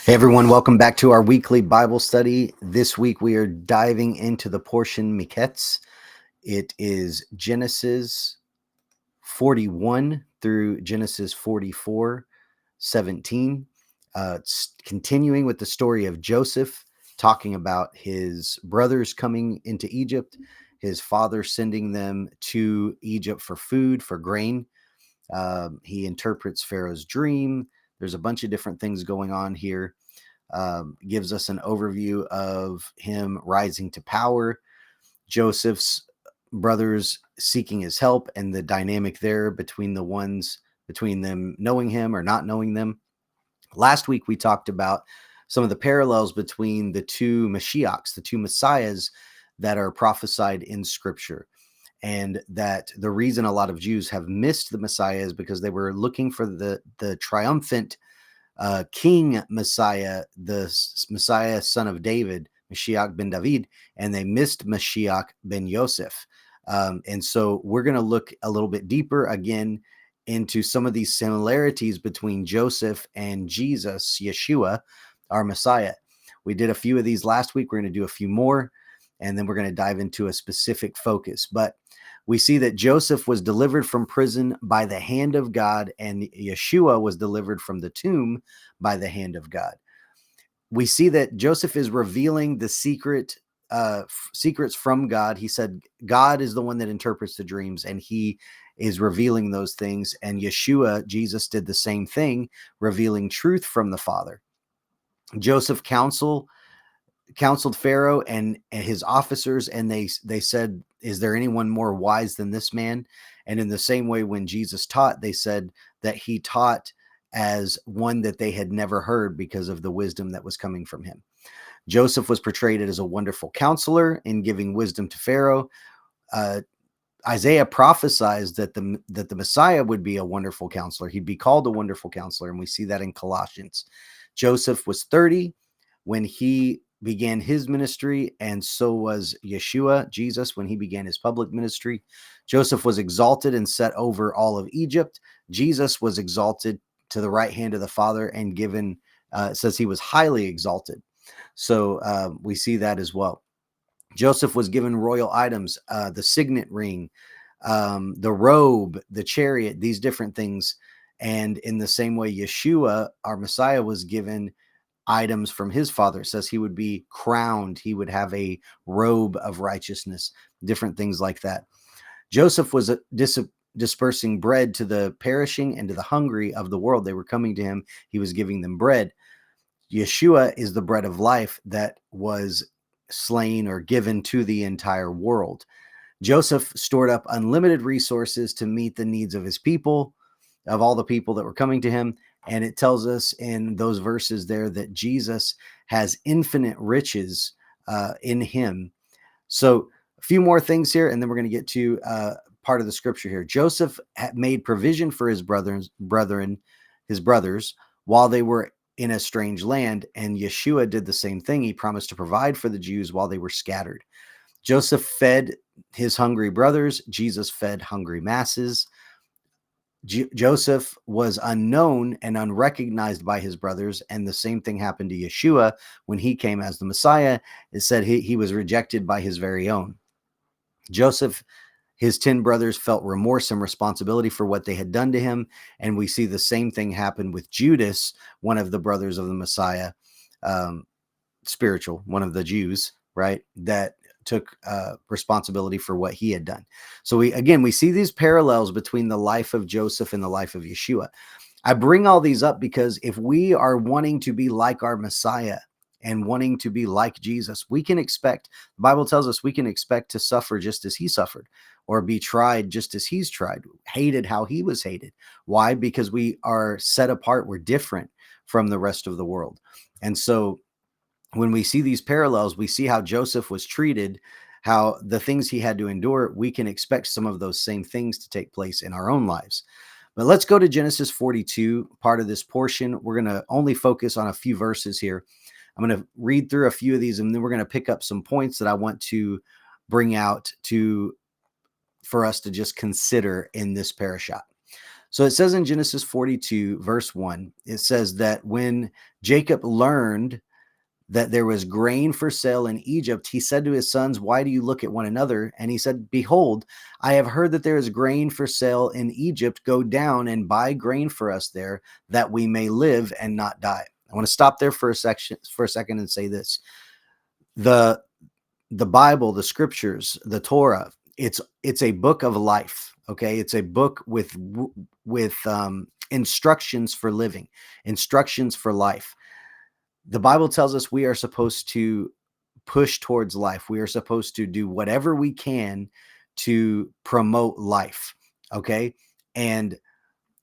Hey everyone, welcome back to our weekly Bible study. This week we are diving into the portion Miketz. It is Genesis 41 through Genesis 44:17. It's continuing with the story of Joseph, talking about his brothers coming into Egypt, his father sending them to Egypt for food, for grain. He interprets Pharaoh's dream. There's a bunch of different things going on here. Gives us an overview of him rising to power, Joseph's brothers seeking his help, and the dynamic there between them knowing him or not knowing them. Last week we talked about some of the parallels between the two Mashiachs, the two Messiahs that are prophesied in Scripture, and that the reason a lot of Jews have missed the Messiah is because they were looking for the triumphant King Messiah, the Messiah son of David, Mashiach ben David, and they missed Mashiach ben Yosef. And so we're going to look a little bit deeper again into some of these similarities between Joseph and Jesus, Yeshua, our Messiah. We did a few of these last week. We're going to do a few more, and then we're going to dive into a specific focus. But we see that Joseph was delivered from prison by the hand of God, and Yeshua was delivered from the tomb by the hand of God. We see that Joseph is revealing the secrets from God. He said God is the one that interprets the dreams, and he is revealing those things. And Yeshua, Jesus, did the same thing, revealing truth from the Father. Joseph counseled Pharaoh and his officers, and they said, is there anyone more wise than this man? And in the same way, when Jesus taught, they said that he taught as one that they had never heard because of the wisdom that was coming from him. Joseph was portrayed as a wonderful counselor in giving wisdom to Pharaoh. Isaiah prophesies that the Messiah would be a wonderful counselor. He'd be called a wonderful counselor, and we see that in Colossians. Joseph was 30 when he began his ministry, and so was Yeshua, Jesus, when he began his public ministry. Joseph was exalted and set over all of Egypt. Jesus was exalted to the right hand of the Father and given, it says he was highly exalted. So we see that as well. Joseph was given royal items, the signet ring, the robe, the chariot, these different things. And in the same way, Yeshua, our Messiah, was given items from his father. It says he would be crowned. He would have a robe of righteousness, different things like that. Joseph was dispersing bread to the perishing and to the hungry of the world. They were coming to him. He was giving them bread. Yeshua is the bread of life that was slain or given to the entire world. Joseph stored up unlimited resources to meet the needs of his people, of all the people that were coming to him. And it tells us in those verses there that Jesus has infinite riches in him. So a few more things here, and then we're going to get to part of the scripture here. Joseph had made provision for his brothers, while they were in a strange land, and Yeshua did the same thing. He promised to provide for the Jews while they were scattered. Joseph fed his hungry brothers. Jesus fed hungry masses. Joseph was unknown and unrecognized by his brothers, and the same thing happened to Yeshua when he came as the Messiah. It said he was rejected by his very own. Joseph, his 10 brothers felt remorse and responsibility for what they had done to him, and we see the same thing happen with Judas, one of the brothers of the Messiah, spiritual, one of the Jews, right, that took responsibility for what he had done. So we see these parallels between the life of Joseph and the life of Yeshua. I bring all these up because if we are wanting to be like our Messiah and wanting to be like Jesus, we can expect, the Bible tells us we can expect to suffer just as he suffered, or be tried just as he's tried, hated how he was hated. Why? Because we are set apart. We're different from the rest of the world. And so when we see these parallels, we see how Joseph was treated, how the things he had to endure, we can expect some of those same things to take place in our own lives. But let's go to Genesis 42, part of this portion. We're going to only focus on a few verses here. I'm going to read through a few of these, and then we're going to pick up some points that I want to bring out for us to just consider in this parashat. So it says in Genesis 42, verse 1, it says that when Jacob learned that there was grain for sale in Egypt, he said to his sons, "Why do you look at one another?" And he said, "Behold, I have heard that there is grain for sale in Egypt. Go down and buy grain for us there, that we may live and not die." I want to stop there for a second and say this. The Bible, the scriptures, the Torah, it's a book of life. Okay, it's a book with instructions for living, instructions for life. The Bible tells us we are supposed to push towards life. We are supposed to do whatever we can to promote life. Okay, and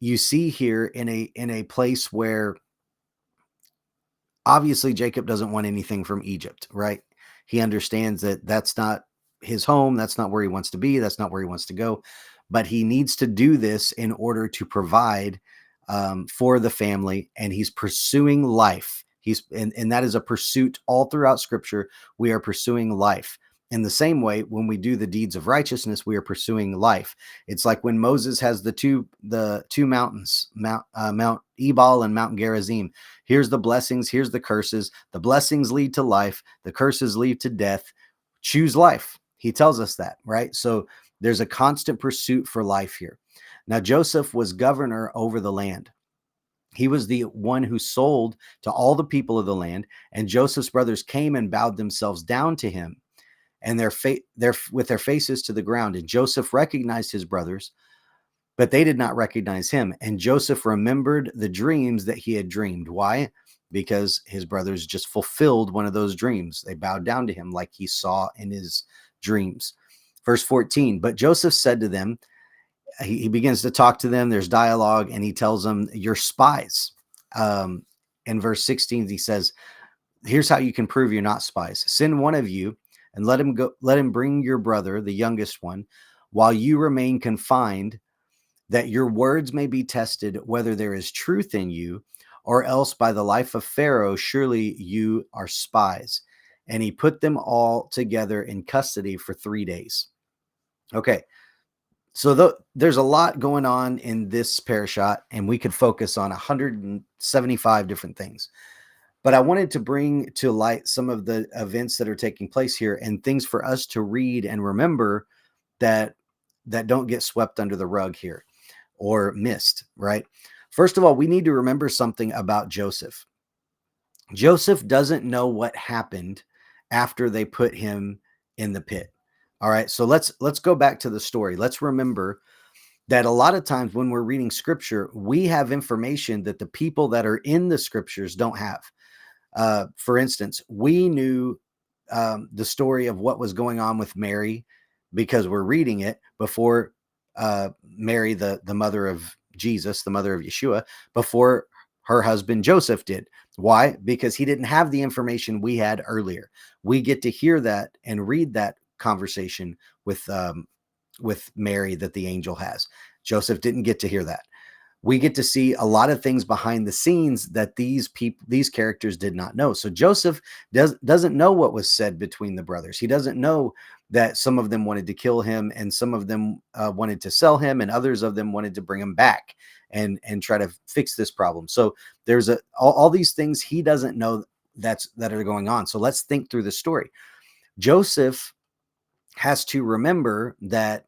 you see here in a place where obviously Jacob doesn't want anything from Egypt, right? He understands that that's not his home. That's not where he wants to be. That's not where he wants to go. But he needs to do this in order to provide for the family. And he's pursuing life. And that is a pursuit all throughout Scripture. We are pursuing life. In the same way, when we do the deeds of righteousness, we are pursuing life. It's like when Moses has the two mountains, Mount Ebal and Mount Gerizim. Here's the blessings, here's the curses. The blessings lead to life, the curses lead to death. Choose life. He tells us that, right? So there's a constant pursuit for life here. Now, Joseph was governor over the land. He was the one who sold to all the people of the land, and Joseph's brothers came and bowed themselves down to him, and with their faces to the ground. And Joseph recognized his brothers, but they did not recognize him. And Joseph remembered the dreams that he had dreamed. Why? Because his brothers just fulfilled one of those dreams. They bowed down to him like he saw in his dreams. Verse 14, but Joseph said to them, he begins to talk to them. There's dialogue, and he tells them, "You're spies." In verse 16, he says, "Here's how you can prove you're not spies. Send one of you and let him bring your brother, the youngest one, while you remain confined, that your words may be tested whether there is truth in you, or else by the life of Pharaoh, surely you are spies." And he put them all together in custody for 3 days. Okay, so there's a lot going on in this parashat, and we could focus on 175 different things. But I wanted to bring to light some of the events that are taking place here and things for us to read and remember that don't get swept under the rug here or missed, right? First of all, we need to remember something about Joseph. Joseph doesn't know what happened after they put him in the pit. All right, so let's go back to the story. Let's remember that a lot of times when we're reading scripture, we have information that the people that are in the scriptures don't have. For instance, we knew the story of what was going on with Mary because we're reading it before Mary, the mother of Jesus, the mother of Yeshua, before her husband Joseph did. Why? Because he didn't have the information we had earlier. We get to hear that and read that conversation with Mary that the angel has. Joseph didn't get to hear that. We get to see a lot of things behind the scenes that these characters did not know. So Joseph doesn't know what was said between the brothers. He doesn't know that some of them wanted to kill him, and some of them wanted to sell him, and others of them wanted to bring him back and try to fix this problem. So there's all these things he doesn't know that are going on. So let's think through the story. Joseph has to remember that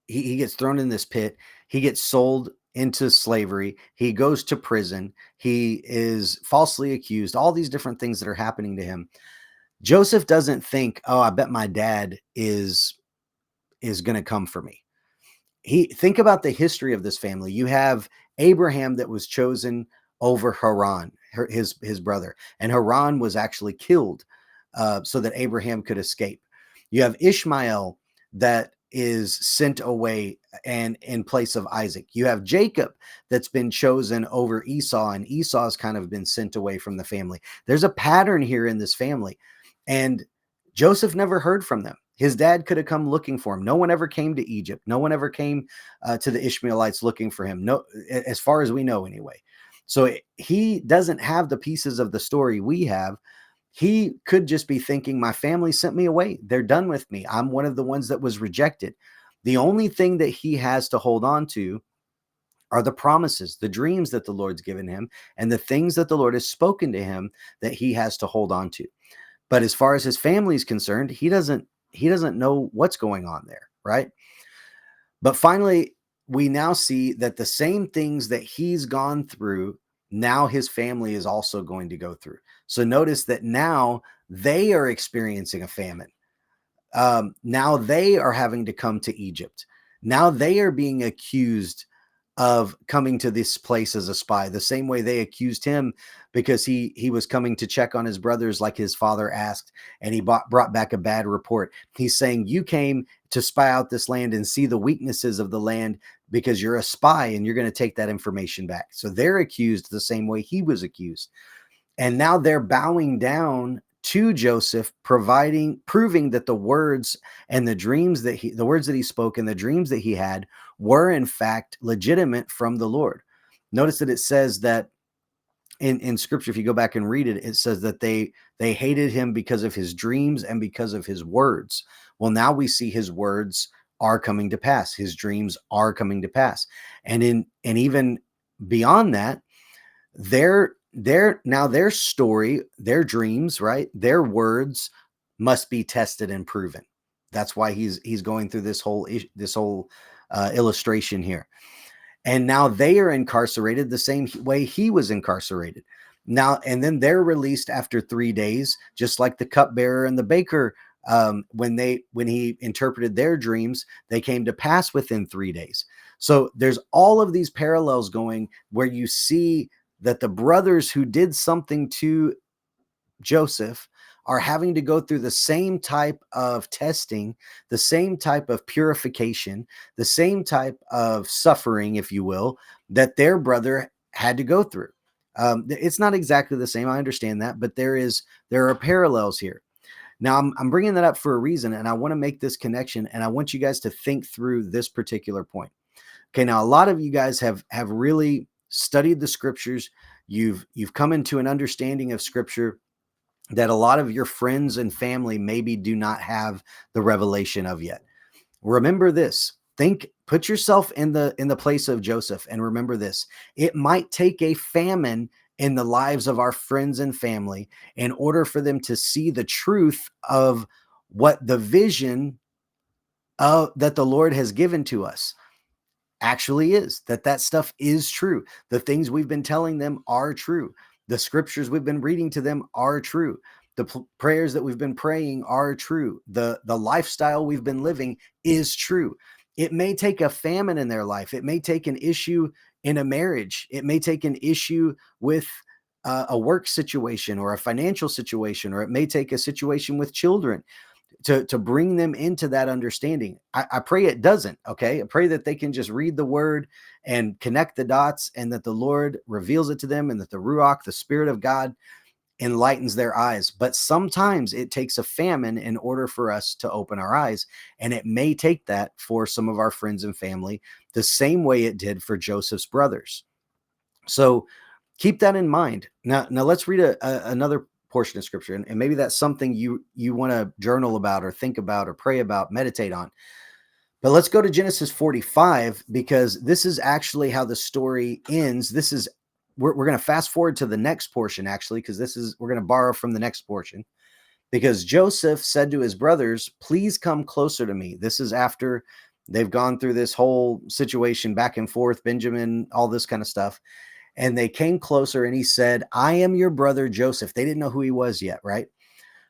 he gets thrown in this pit. He gets sold into slavery. He goes to prison. He is falsely accused. All these different things that are happening to him. Joseph doesn't think, "Oh, I bet my dad is going to come for me." Think about the history of this family. You have Abraham that was chosen over Haran, his brother, and Haran was actually killed so that Abraham could escape. You have Ishmael that is sent away and in place of Isaac. You have Jacob that's been chosen over Esau, and Esau's kind of been sent away from the family. There's a pattern here in this family, and Joseph never heard from them. His dad could have come looking for him. No one ever came to Egypt. No one ever came to the Ishmaelites looking for him. No, as far as we know anyway. So he doesn't have the pieces of the story we have. He could just be thinking, my family sent me away. They're done with me. I'm one of the ones that was rejected. The only thing that he has to hold on to are the promises, the dreams that the Lord's given him, and the things that the Lord has spoken to him that he has to hold on to. But as far as his family is concerned, he doesn't know what's going on there, right? But finally, we now see that the same things that he's gone through, now his family is also going to go through. So notice that now they are experiencing a famine. Now they are having to come to Egypt. Now they are being accused of coming to this place as a spy, the same way they accused him because he was coming to check on his brothers like his father asked, and he brought back a bad report. He's saying, you came to spy out this land and see the weaknesses of the land because you're a spy and you're going to take that information back. So they're accused the same way he was accused. And now they're bowing down to Joseph, proving that the words and the dreams that the words that he spoke and the dreams that he had were in fact legitimate from the Lord. Notice that it says that in scripture, if you go back and read it, it says that they hated him because of his dreams and because of his words. Well, now we see his words are coming to pass. His dreams are coming to pass. And even beyond that, their story, their dreams, right? Their words must be tested and proven. That's why he's going through this whole illustration here. And now they are incarcerated the same way he was incarcerated. Now, and then they're released after 3 days, just like the cupbearer and the baker. When he interpreted their dreams, they came to pass within 3 days. So there's all of these parallels going where you see that the brothers who did something to Joseph are having to go through the same type of testing, the same type of purification, the same type of suffering, if you will, that their brother had to go through. It's not exactly the same. I understand that, but there are parallels here. Now, I'm bringing that up for a reason, and I want to make this connection, and I want you guys to think through this particular point. Okay, now a lot of you guys have really studied the scriptures. You've come into an understanding of scripture that a lot of your friends and family maybe do not have the revelation of yet. Remember this. Put yourself in the place of Joseph, and remember this. It might take a famine in the lives of our friends and family in order for them to see the truth of what the vision that the Lord has given to us actually is, that stuff is true. The things we've been telling them are true. The scriptures we've been reading to them are true. The prayers that we've been praying are true. The lifestyle we've been living is true. It may take a famine in their life. It may take an issue in a marriage. It may take an issue with a work situation or a financial situation, or it may take a situation with children to bring them into that understanding. I pray it doesn't. Okay. I pray that they can just read the word and connect the dots, and that the Lord reveals it to them, and that the Ruach, the Spirit of God, enlightens their eyes. But sometimes it takes a famine in order for us to open our eyes. And it may take that for some of our friends and family, the same way it did for Joseph's brothers. So keep that in mind. Now let's read another portion of scripture, and maybe that's something you want to journal about or think about or pray about, meditate on. But let's go to Genesis 45, because this is actually how the story ends. We're going to fast forward to the next portion, actually, because we're going to borrow from the next portion. Because Joseph said to his brothers, please come closer to me. This is after they've gone through this whole situation back and forth, Benjamin, all this kind of stuff. And they came closer, and he said, I am your brother Joseph. They didn't know who he was yet, right?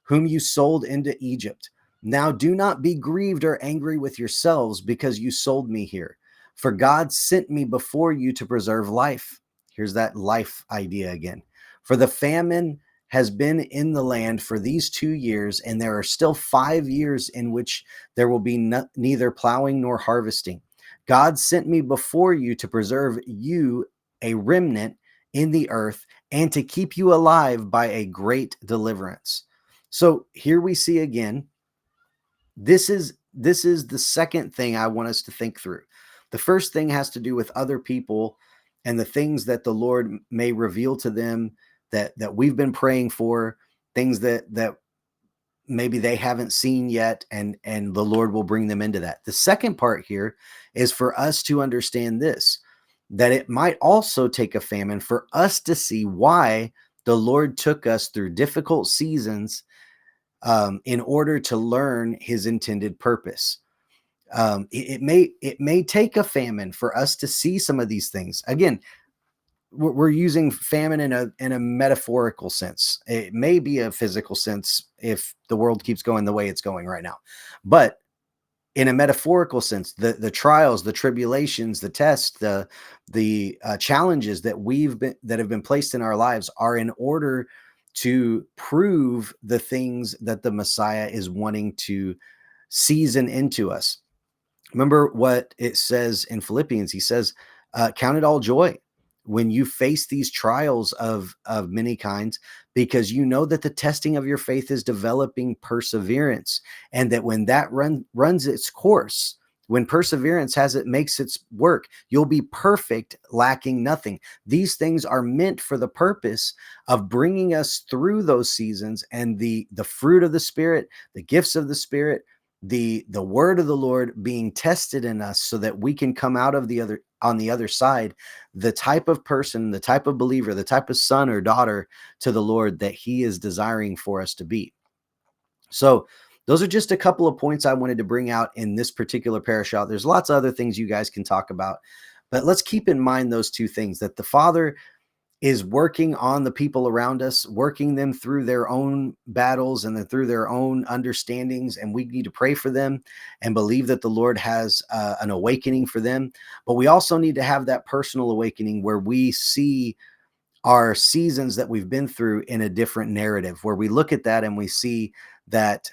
Whom you sold into Egypt. Now do not be grieved or angry with yourselves because you sold me here. For God sent me before you to preserve life. Here's that life idea again. For the famine has been in the land for these 2 years, and there are still 5 years in which there will be neither plowing nor harvesting. God sent me before you to preserve you, a remnant in the earth, and to keep you alive by a great deliverance. So here we see again, this is the second thing I want us to think through. The first thing has to do with other people and the things that the Lord may reveal to them that we've been praying for, things that maybe they haven't seen yet, and the Lord will bring them into that. The second part here is for us to understand this, that it might also take a famine for us to see why the Lord took us through difficult seasons, in order to learn his intended purpose. It may take a famine for us to see some of these things. Again, we're using famine in a metaphorical sense. It may be a physical sense if the world keeps going the way it's going right now, but in a metaphorical sense, the trials, the tribulations, the tests, the challenges that have been placed in our lives are in order to prove the things that the Messiah is wanting to season into us. Remember what it says in Philippians. He says, count it all joy when you face these trials of many kinds, because you know that the testing of your faith is developing perseverance, and that when that runs its course, when perseverance makes its work, you'll be perfect, lacking nothing. These things are meant for the purpose of bringing us through those seasons, and the fruit of the Spirit, the gifts of the Spirit, the word of the Lord being tested in us, so that we can come out of on the other side the type of person, the type of believer, the type of son or daughter to the Lord that he is desiring for us to be. So those are just a couple of points I wanted to bring out in this particular parashah. There's lots of other things you guys can talk about, but let's keep in mind those two things, that the Father is working on the people around us, working them through their own battles and through their own understandings. And we need to pray for them and believe that the Lord has an awakening for them. But we also need to have that personal awakening where we see our seasons that we've been through in a different narrative, where we look at that and we see that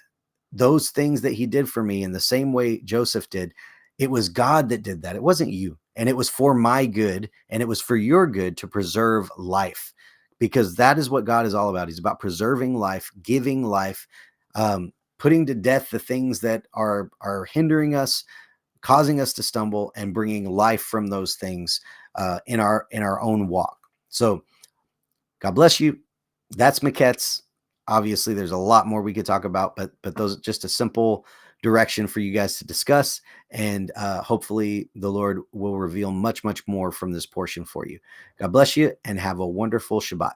those things that he did for me in the same way Joseph did, it was God that did that. It wasn't you. And it was for my good, and it was for your good to preserve life, because that is what God is all about. He's about preserving life, giving life, putting to death the things that are hindering us, causing us to stumble, and bringing life from those things in our own walk. So God bless you. That's Miketz. Obviously, there's a lot more we could talk about, but those just a simple direction for you guys to discuss, and hopefully the Lord will reveal much more from this portion for you. God bless you, and have a wonderful Shabbat.